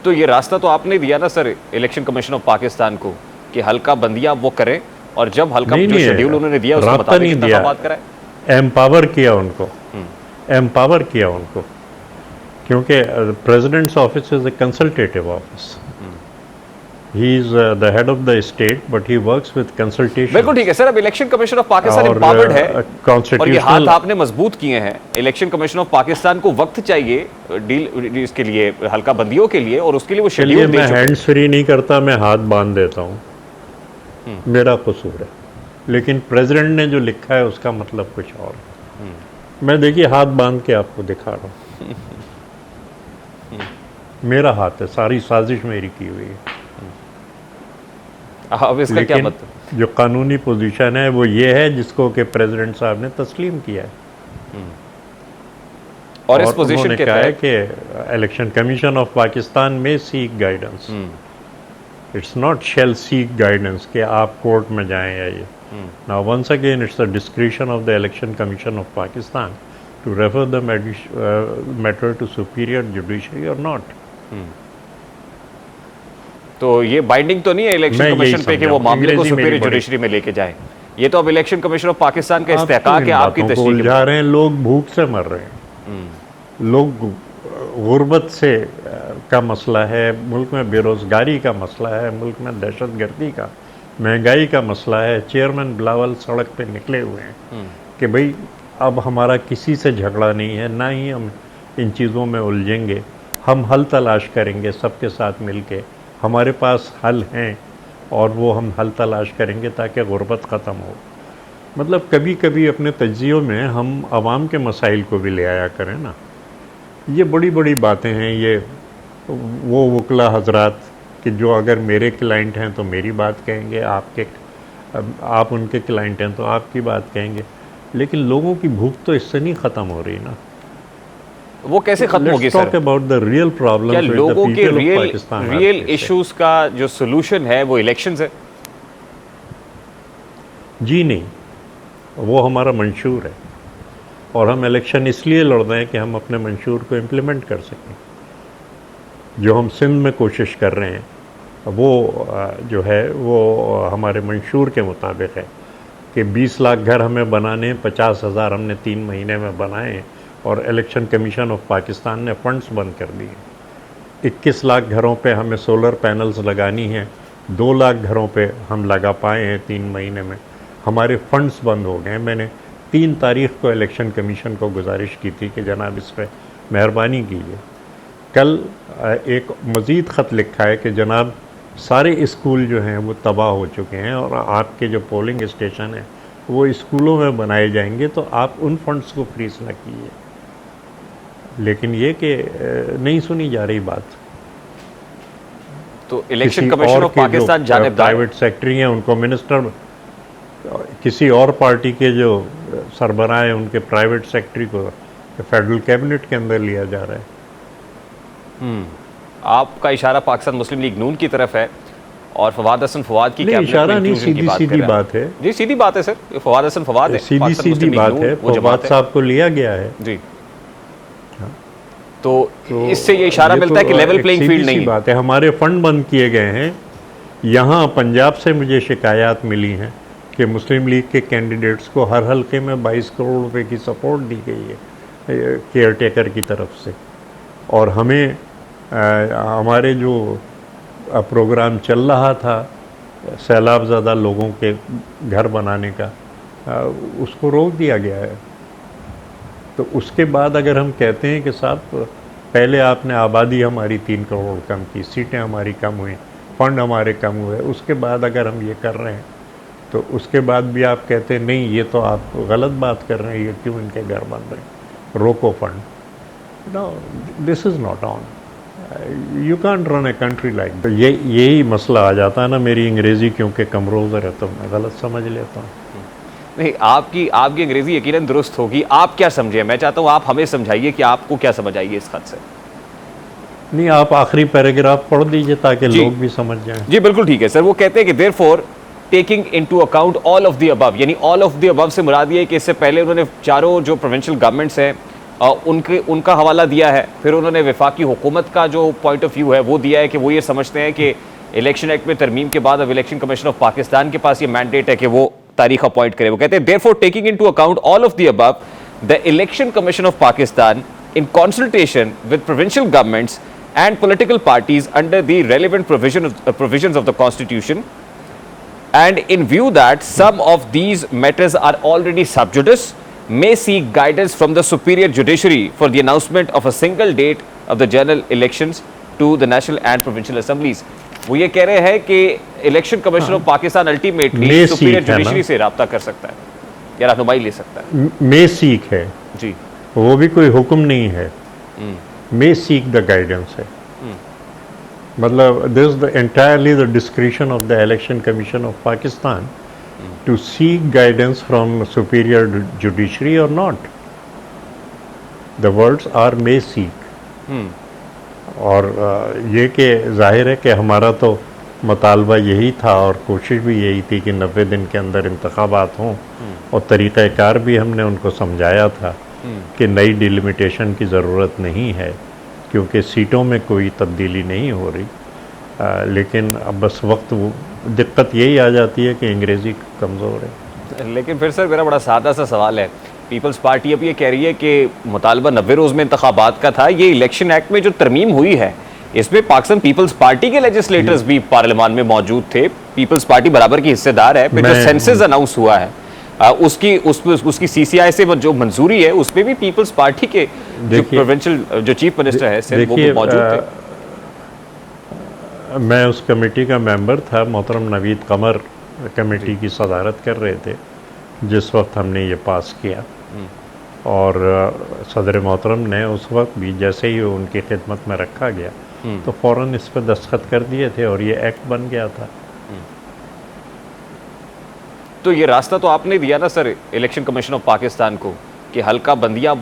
तो ये रास्ता तो आपने दिया ना sir election commission of Pakistan को कि हल्का बंदियां वो करें, और जब हल्का जो शेड्यूल उन्होंने दिया उसके मुताबिक इंतखाबात कराएं। एम्पावर किया उनको, एम्पावर किया उनको, क्योंकि president's office is a consultative office. He is the head of the state, but he works with consultation. बिल्कुल ठीक है सर। अब election commission of Pakistan empowered है और ये हाथ आपने मजबूत किए हैं। इलेक्शन कमीशन ऑफ पाकिस्तान को वक्त चाहिए डील इसके लिए, हल्का बंदियों के लिए, और उसके लिए वो शेड्यूल दे चुके हैं। मैं हैंड्स फ्री नहीं करता, मैं हाथ बांध देता हूँ, मेरा कसूर है। लेकिन प्रेसिडेंट ने जो लिखा है उसका मतलब कुछ और है। मैं देखिए हाथ बांध के आपको दिखा रहा हूँ, मेरा हाथ है, सारी साजिश मेरी की हुई है। अब इसका क्या मतलब? जो कानूनी पोजीशन है वो ये है जिसको कि प्रेसिडेंट साहब ने तस्लीम किया है, और इस पोजीशन के कहा है कि इलेक्शन कमीशन ऑफ पाकिस्तान में seek guidance, it's not shall seek guidance कि आप कोर्ट में जाएं या ये। Now once again it's the discretion of the election commission of Pakistan to refer the matter to superior judiciary और नॉट। तो ये बाइंडिंग तो नहीं है इलेक्शन कमीशन पे कि वो मामले को सुपीरियर जुडिशरी में लेके जाए। ये तो अब इलेक्शन कमीशन ऑफ पाकिस्तान का इस्तेहकाक है आपकी तशरीह जा रहे हैं। लोग भूख से मर रहे हैं, लोग गुर्बत से का मसला है, मुल्क में बेरोजगारी का मसला है, मुल्क में दहशतगर्दी का, महंगाई का मसला है। चेयरमैन बिलावल सड़क पे निकले हुए हैं कि भाई अब हमारा किसी से झगड़ा नहीं है, ना ही हम इन चीज़ों में उलझेंगे, हम हल तलाश करेंगे सबके साथ मिल के। हमारे पास हल हैं और वो हम हल तलाश करेंगे ताकि गुर्बत ख़त्म हो। मतलब कभी कभी अपने तज्जियों में हम आवाम के मसाइल को भी ले आया करें ना। ये बड़ी बड़ी बातें हैं, ये वो वकला हजरात कि जो अगर मेरे क्लाइंट हैं तो मेरी बात कहेंगे, आप उनके क्लाइंट हैं तो आपकी बात कहेंगे। लेकिन लोगों की भूख तो इससे नहीं ख़त्म हो रही ना। वो कैसे खत्म होगी sir? About the real problem, क्या लोगों के रियल इश्यूज का जो सॉल्यूशन है वो इलेक्शंस है? जी नहीं, वो हमारा मंशूर है और हम इलेक्शन इसलिए लड़ रहे हैं कि हम अपने मंशूर को इम्प्लीमेंट कर सकें। जो हम सिंध में कोशिश कर रहे हैं वो जो है वो हमारे मंशूर के मुताबिक है कि 20 लाख घर हमें बनाने हैं, 50,000 हमने 3 महीने में बनाए हैं और इलेक्शन कमीशन ऑफ पाकिस्तान ने फंड्स बंद कर दिए। 21 लाख घरों पे हमें सोलर पैनल्स लगानी हैं, 2 लाख घरों पे हम लगा पाए हैं 3 महीने में, हमारे फंड्स बंद हो गए। मैंने 3 तारीख को इलेक्शन कमीशन को गुजारिश की थी कि जनाब इस पर मेहरबानी कीजिए। कल एक मज़ीद ख़त लिखा है कि जनाब सारे स्कूल जो हैं वो तबाह हो चुके हैं और आपके जो पोलिंग स्टेशन हैं वो स्कूलों में बनाए जाएंगे, तो आप उन फंड्स को फ्रीज न कीजिए। लेकिन ये कि नहीं सुनी जा रही बात। तो इलेक्शन कमीशन ऑफ पाकिस्तान जानिबदार प्राइवेट सेक्रेटरी हैं उनको मिनिस्टर, किसी और पार्टी के जो सरबराह हैं उनके प्राइवेट सेक्रेटरी को फेडरल कैबिनेट के अंदर लिया जा रहा है। आपका इशारा पाकिस्तान मुस्लिम लीग नून की तरफ है और फवाद हसन फवाद की इशारा नहीं, सीधी बात है जी, सीधी बात है सर। फवाद हसन फवाद है, सीधी बात है। फवाद साहब को लिया गया है जी। तो इससे ये इशारा मिलता है कि लेवल प्लेइंग फील्ड नहीं बात है। हमारे फंड बंद किए गए हैं। यहाँ पंजाब से मुझे शिकायत मिली हैं कि मुस्लिम लीग के कैंडिडेट्स को हर हल्के में 22 करोड़ रुपए की सपोर्ट दी गई है केयर टेकर की तरफ से, और हमें हमारे जो प्रोग्राम चल रहा था सैलाब ज़्यादा लोगों के घर बनाने का, उसको रोक दिया गया है। तो उसके बाद अगर हम कहते हैं कि साहब पहले आपने आबादी हमारी 3 करोड़ कम की, सीटें हमारी कम हुई, फंड हमारे कम हुए, उसके बाद अगर हम ये कर रहे हैं तो उसके बाद भी आप कहते हैं नहीं ये तो आप गलत बात कर रहे हैं, ये क्यों इनके घर बन रहे हैं, रोको fund. No, this is not on, you can't run a country like. तो यही मसला आ जाता है ना। मेरी अंग्रेज़ी क्योंकि कमज़ोर है तो मैं गलत समझ लेता हूँ। नहीं, आपकी अंग्रेज़ी यकीनन दुरुस्त होगी। आप क्या समझे? मैं चाहता हूँ आप हमें समझाइए कि आपको क्या समझ आइए इस खत से। नहीं, आप आखिरी पैराग्राफ पढ़ दीजिए ताकि लोग भी समझ जाएं। जी बिल्कुल ठीक है सर। वो कहते हैं कि therefore taking into account all of the above, यानी ऑल ऑफ द अबव से मुराद ये है कि इससे पहले उन्होंने चारों जो प्रोविंशियल गवर्नमेंट्स हैं उनका हवाला दिया है। फिर उन्होंने वफाकी हुकूमत का जो पॉइंट ऑफ व्यू है वो दिया है कि वो ये समझते हैं कि इलेक्शन एक्ट में तरमीम के बाद अब इलेक्शन कमीशन ऑफ पाकिस्तान के पास ये मैंडेट है कि वो तारीख अपॉइंट करे। वो कहते हैं therefore taking into account all of the above, the election commission of Pakistan in consultation with provincial governments and political parties under the relevant provisions of the constitution, and in view that some of these matters are already sub judice, may seek guidance from the superior judiciary for the announcement of a single date of the general elections to the national and provincial assemblies. वो ये कह रहे हैं कि election commission of Pakistan ultimately superior judiciary से राब्ता कर सकता है या रहनुमाई ले सकता है। मे सीक है जी, वो भी कोई हुक्म नहीं है, मे सीक द गाइडेंस है। मतलब this is the entirely the discretion of the election commission of Pakistan to seek guidance from superior judiciary और not. The words are may seek. और ये कि जाहिर है कि हमारा तो मुतालबा यही था और कोशिश भी यही थी कि 90 दिन के अंदर इंतखाबात हों, और तरीक़ाकार भी हमने उनको समझाया था कि नई डिलिमिटेशन की ज़रूरत नहीं है क्योंकि सीटों में कोई तब्दीली नहीं हो रही। लेकिन अब बस वक्त दिक्कत यही आ जाती है कि अंग्रेज़ी कमज़ोर है। लेकिन फिर सर मेरा बड़ा सादा सा सवाल है, पीपल्स पार्टी अब ये कह रही है कि मुतालबा 90 रोज़ में इंतखाबात का था, ये इलेक्शन एक्ट में जो तरमीम हुई है इसमें पाकिस्तान पीपल्स पार्टी के लेजिस्लेटर्स भी पार्लियामान में मौजूद थे, पीपल्स पार्टी बराबर की हिस्सेदार है। फिर जो सेंसस अनाउंस हुआ है उसकी सीसीआई से जो मंजूरी है उसमें भी पीपल्स पार्टी के जो प्रोविंशियल जो चीफ मिनिस्टर है वो भी मौजूद थे। मैं उस कमेटी का मेंबर था, मोहतरम नवीद कमर कमेटी की सदारत कर रहे थे जिस वक्त हमने ये पास किया, और सदर मोहतरम ने उस वक्त भी जैसे ही उनकी खिदमत में रखा गया तो फ़ौरन इस पर दस्तखत कर दिए थे और ये एक्ट बन गया था। तो ये रास्ता तो आपने दिया ना sir election commission of Pakistan को कि हल्का बंदियां